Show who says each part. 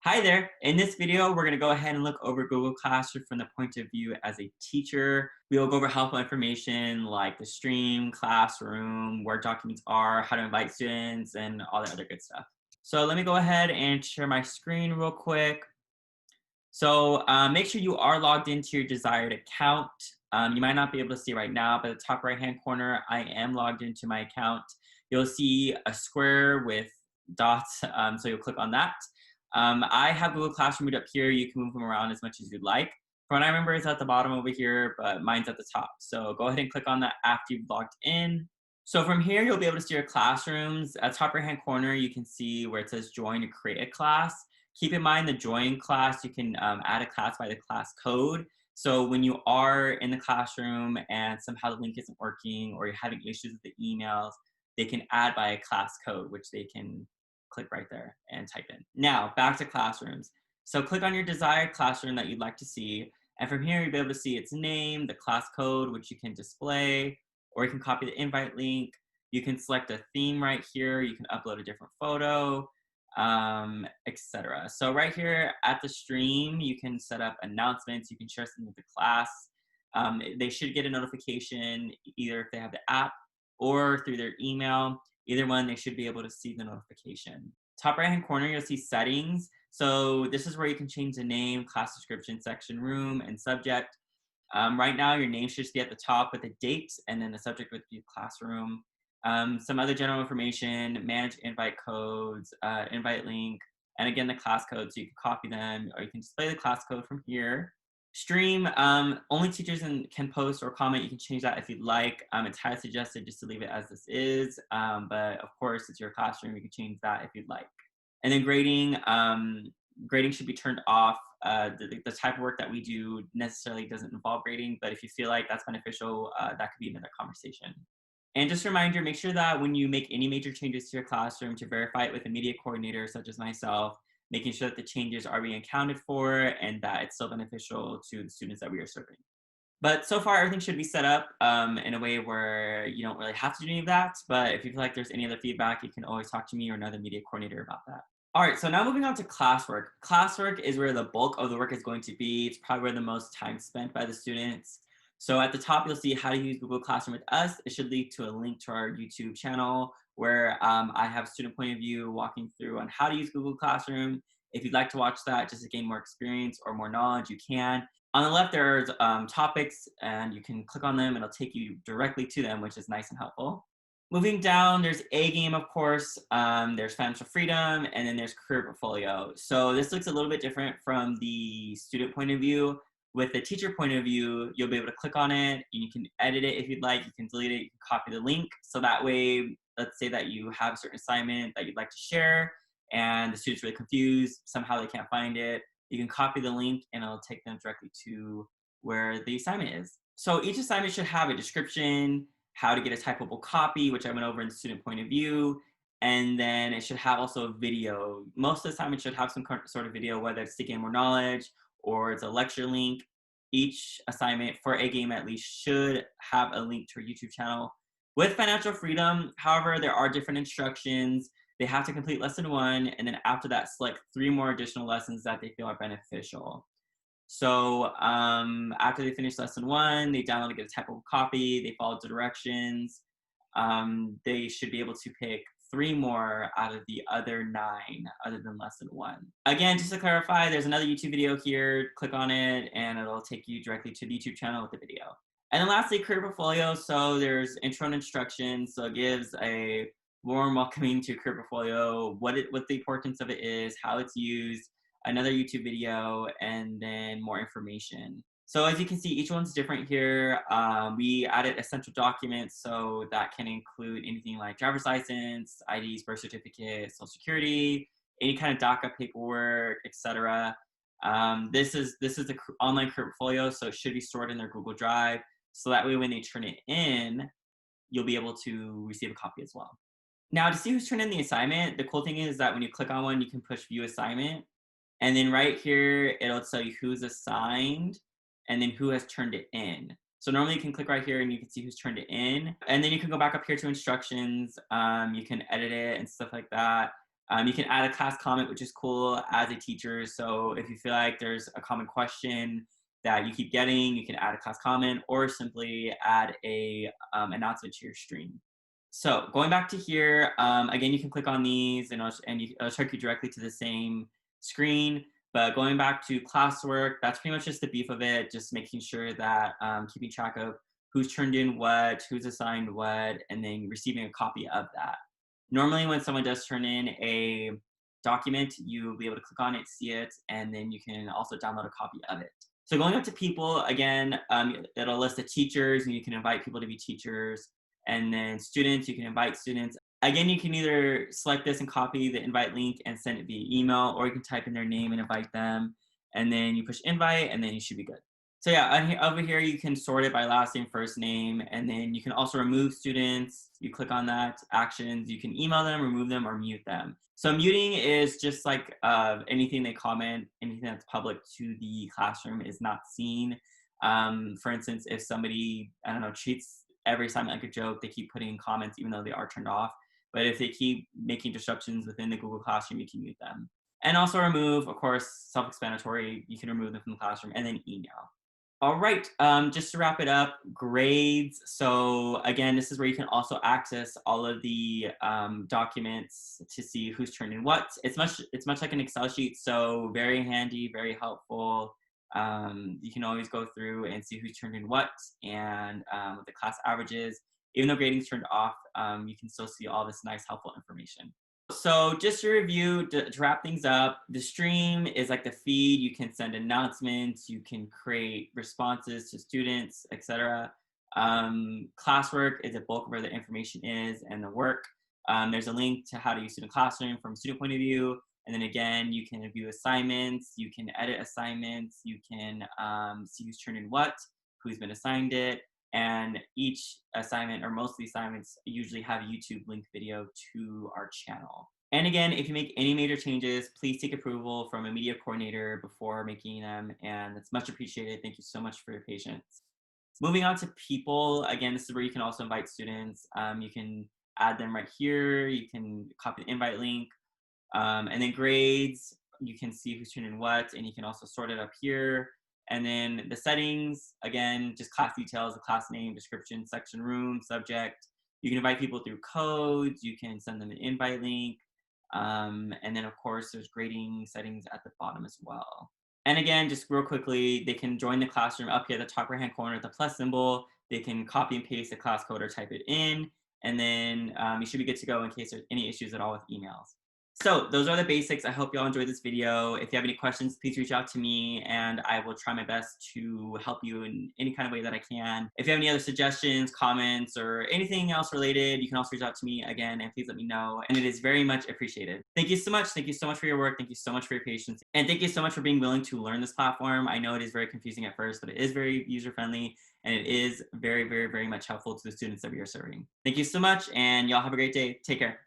Speaker 1: Hi there. In this video, we're going to go ahead and look over Google Classroom from the point of view as a teacher. We will go over helpful information like the stream, classroom, where documents are, how to invite students, and all that other good stuff. So let me go ahead and share my screen real quick. So make sure you are logged into your desired account. You might not be able to see right now, but at the top right-hand corner, I am logged into my account. You'll see a square with dots, so you'll click on that. I have Google Classroom up here. You can move them around as much as you'd like. From what I remember, it's at the bottom over here, but mine's at the top. So go ahead and click on that after you've logged in. So from here, you'll be able to see your classrooms. At the top right-hand corner, you can see where it says join to create a class. Keep in mind the join class, you can add a class by the class code. So when you are in the classroom and somehow the link isn't working or you're having issues with the emails, they can add by a class code, which they can click right there and type in. Now, back to classrooms. So click on your desired classroom that you'd like to see. And from here, you'll be able to see its name, the class code, which you can display, or you can copy the invite link. You can select a theme right here. You can upload a different photo, etc. So right here at the stream, you can set up announcements. You can share something with the class. They should get a notification either if they have the app or through their email. Either one, they should be able to see the notification. Top right hand corner, you'll see settings. So this is where you can change the name, class description, section, room, and subject. Right now, your name should be at the top with a date, and then the subject would be classroom. Some other general information, manage invite codes, invite link, and again, the class code, so you can copy them, or you can display the class code from here. Stream, only teachers can post or comment. You can change that if you'd like. It's highly suggested just to leave it as this is, but of course, it's your classroom. You can change that if you'd like. And then grading, grading should be turned off. The type of work that we do necessarily doesn't involve grading, but if you feel like that's beneficial, that could be another conversation. And just a reminder, make sure that when you make any major changes to your classroom to verify it with a media coordinator such as myself, making sure that the changes are being accounted for and that it's still beneficial to the students that we are serving. But so far, everything should be set up in a way where you don't really have to do any of that. But if you feel like there's any other feedback, you can always talk to me or another media coordinator about that. All right, so now moving on to classwork. Classwork is where the bulk of the work is going to be. It's probably where the most time spent by the students. So at the top, you'll see how to use Google Classroom with us. It should lead to a link to our YouTube channel where I have a student point of view walking through on how to use Google Classroom. If you'd like to watch that just to gain more experience or more knowledge, you can. On the left, there's topics, and you can click on them. It'll take you directly to them, which is nice and helpful. Moving down, there's A game, of course. There's financial freedom, and then there's career portfolio. So this looks a little bit different from the student point of view. With the teacher point of view, you'll be able to click on it. You can edit it if you'd like. You can delete it. You can copy the link. So that way, let's say that you have a certain assignment that you'd like to share, and the student's really confused. Somehow they can't find it. You can copy the link, and it'll take them directly to where the assignment is. So each assignment should have a description, how to get a typable copy, which I went over in student point of view. And then it should have also a video. Most of the time it should have some sort of video, whether it's to gain more knowledge or it's a lecture link. Each assignment, for a game at least, should have a link to a YouTube channel. With financial freedom, however, there are different instructions. They have to complete lesson 1, and then after that, select 3 more additional lessons that they feel are beneficial. So after they finish lesson 1, they download to get a typable copy, they follow the directions. They should be able to pick 3 more out of the other 9 other than lesson 1. Again, just to clarify, there's another YouTube video here. Click on it and it'll take you directly to the YouTube channel with the video. And then lastly, career portfolio. So there's intro and instructions. So it gives a warm welcoming to career portfolio, what the importance of it is, how it's used, another YouTube video, and then more information. So as you can see, each one's different here. We added essential documents, so that can include anything like driver's license, IDs, birth certificate, social security, any kind of DACA paperwork, etc. This is the online career portfolio, so it should be stored in their Google Drive. So that way when they turn it in, you'll be able to receive a copy as well. Now to see who's turned in the assignment, the cool thing is that when you click on one, you can push view assignment. And then right here, it'll tell you who's assigned and then who has turned it in. So normally you can click right here and you can see who's turned it in. And then you can go back up here to instructions. You can edit it and stuff like that. You can add a class comment, which is cool as a teacher. So if you feel like there's a common question that you keep getting, you can add a class comment or simply add a announcement to your stream. So going back to here, again, you can click on these and it'll take you directly to the same screen. But going back to classwork, that's pretty much just the beef of it, just making sure that keeping track of who's turned in what, who's assigned what, and then receiving a copy of that. Normally, when someone does turn in a document, you'll be able to click on it, see it, and then you can also download a copy of it. So going up to people, again, it'll list the teachers, and you can invite people to be teachers. And then students, you can invite students. Again, you can either select this and copy the invite link and send it via email, or you can type in their name and invite them. And then you push invite, and then you should be good. So yeah, over here, you can sort it by last name, first name, and then you can also remove students. You click on that, actions, you can email them, remove them, or mute them. So muting is just like anything they comment, anything that's public to the classroom is not seen. For instance, if somebody, I don't know, treats every assignment like a joke, they keep putting comments even though they are turned off. But if they keep making disruptions within the Google Classroom, you can mute them. And also remove, of course, self-explanatory, you can remove them from the classroom, and then email. All right, just to wrap it up, grades. So again, this is where you can also access all of the documents to see who's turned in what. It's much like an Excel sheet, so very handy, very helpful. You can always go through and see who's turned in what and what the class averages. Even though grading's turned off, you can still see all this nice, helpful information. So just to review, to wrap things up, the stream is like the feed. You can send announcements, you can create responses to students, etc. Classwork is a bulk of where the information is and the work. There's a link to how to use Student Classroom from a student point of view. And then again, you can view assignments, you can edit assignments, you can see who's turned in what, who's been assigned it. And each assignment, or most of the assignments, usually have a YouTube link video to our channel. And again, if you make any major changes, please take approval from a media coordinator before making them, and it's much appreciated. Thank you so much for your patience. Moving on to people, again, this is where you can also invite students. You can add them right here. You can copy the invite link. And then grades, you can see who's turned in what, and you can also sort it up here. And then the settings, again, just class details, the class name, description, section, room, subject. You can invite people through codes. You can send them an invite link. And then, of course, there's grading settings at the bottom as well. And again, just real quickly, they can join the classroom up here at the top right-hand corner, the plus symbol. They can copy and paste the class code or type it in. And then you should be good to go in case there's any issues at all with emails. So those are the basics. I hope you all enjoyed this video. If you have any questions, please reach out to me and I will try my best to help you in any kind of way that I can. If you have any other suggestions, comments, or anything else related, you can also reach out to me again and please let me know. And it is very much appreciated. Thank you so much. Thank you so much for your work. Thank you so much for your patience. And thank you so much for being willing to learn this platform. I know it is very confusing at first, but it is very user-friendly and it is very, very, very much helpful to the students that we are serving. Thank you so much and y'all have a great day. Take care.